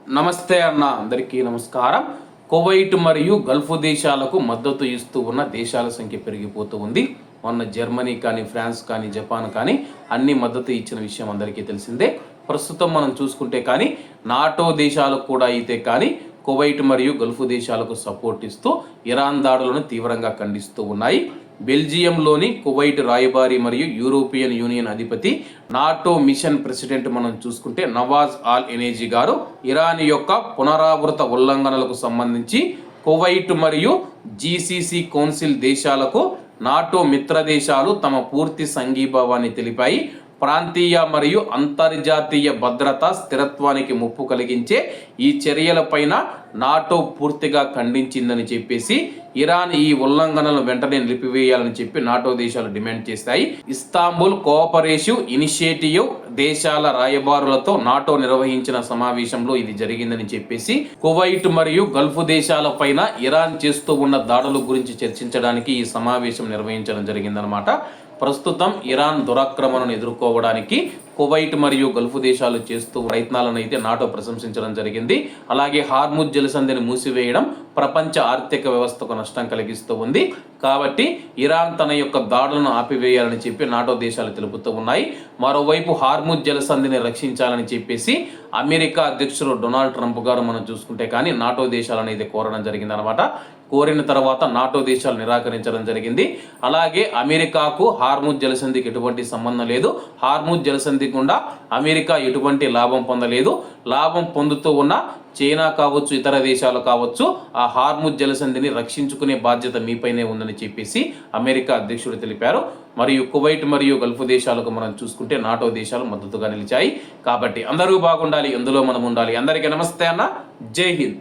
నమస్తే అన్న, అందరికీ నమస్కారం. కువైట్ మరియు గల్ఫ్ దేశాలకు మద్దతు ఇస్తూ ఉన్న దేశాల సంఖ్య పెరిగిపోతూ ఉంది. మొన్న జర్మనీ కానీ, ఫ్రాన్స్ కానీ, జపాన్ కానీ అన్ని మద్దతు ఇచ్చిన విషయం అందరికీ తెలిసిందే. ప్రస్తుతం మనం చూసుకుంటే కానీ నాటో దేశాలకు కూడా అయితే కానీ కువైట్ మరియు గల్ఫ్ దేశాలకు సపోర్ట్ ఇస్తూ ఇరాన్ దాడులను తీవ్రంగా ఖండిస్తూ ఉన్నాయి. బెల్జియంలోని కువైట్ రాయబారి మరియు యూరోపియన్ యూనియన్ అధిపతి, నాటో మిషన్ ప్రెసిడెంట్ మనం చూసుకుంటే నవాజ్ అల్ ఎనేజీ గారు ఇరాన్ యొక్క పునరావృత ఉల్లంఘనలకు సంబంధించి కువైట్ మరియు జీసీసీ కౌన్సిల్ దేశాలకు నాటో మిత్ర దేశాలు తమ పూర్తి సంఘీభావాన్ని తెలిపాయి. ప్రాంతీయ మరియు అంతర్జాతీయ భద్రత స్థిరత్వానికి ముప్పు కలిగించే ఈ చర్యలపైన నాటో పూర్తిగా ఖండించిందని చెప్పేసి ఇరాన్ ఈ ఉల్లంఘనలను వెంటనే నిలిపివేయాలని చెప్పి నాటో దేశాలు డిమాండ్ చేశాయి. ఇస్తాంబుల్ కోఆపరేటివ్ ఇనిషియేటివ్ దేశాల రాయబారులతో నాటో నిర్వహించిన సమావేశంలో ఇది జరిగిందని చెప్పేసి కువైట్ మరియు గల్ఫ్ దేశాలపైన ఇరాన్ చేస్తూ ఉన్న దాడుల గురించి చర్చించడానికి ఈ సమావేశం నిర్వహించడం జరిగిందనమాట. ప్రస్తుతం ఇరాన్ దురాక్రమణను ఎదుర్కోవడానికి కువైట్ మరియు గల్ఫ్ దేశాలు చేస్తూ ప్రయత్నాలను అయితే నాటో ప్రశంసించడం జరిగింది. అలాగే హార్ముజ్ జలసంధిని మూసివేయడం ప్రపంచ ఆర్థిక వ్యవస్థకు నష్టం కలిగిస్తూ ఉంది. కాబట్టి ఇరాన్ తన యొక్క దాడులను ఆపివేయాలని చెప్పి నాటో దేశాలు తెలుపుతూ ఉన్నాయి. మరోవైపు హార్ముజ్ జలసంధిని రక్షించాలని చెప్పేసి అమెరికా అధ్యక్షుడు డొనాల్డ్ ట్రంప్ గారు మనం చూసుకుంటే కానీ నాటో దేశాలను అయితే కోరడం జరిగింది అనమాట. కోరిన తర్వాత నాటో దేశాలు నిరాకరించడం జరిగింది. అలాగే అమెరికాకు హార్ముజ్ జలసంధికి ఎటువంటి సంబంధం లేదు. హార్ముజ్ జలసంధి గుండా అమెరికా ఎటువంటి లాభం పొందలేదు. లాభం పొందుతూ ఉన్న చైనా కావచ్చు, ఇతర దేశాలు కావచ్చు, ఆ హార్ముజ్ జలసంధిని రక్షించుకునే బాధ్యత మీపైనే ఉందని చెప్పేసి అమెరికా అధ్యక్షుడు తెలిపారు. మరియు కువైట్ మరియు గల్ఫ్ దేశాలకు మనం చూసుకుంటే నాటో దేశాలు మద్దతుగా నిలిచాయి. కాబట్టి అందరూ బాగుండాలి, ఎందులో మనం ఉండాలి. అందరికీ నమస్తే అన్న, జై హింద్.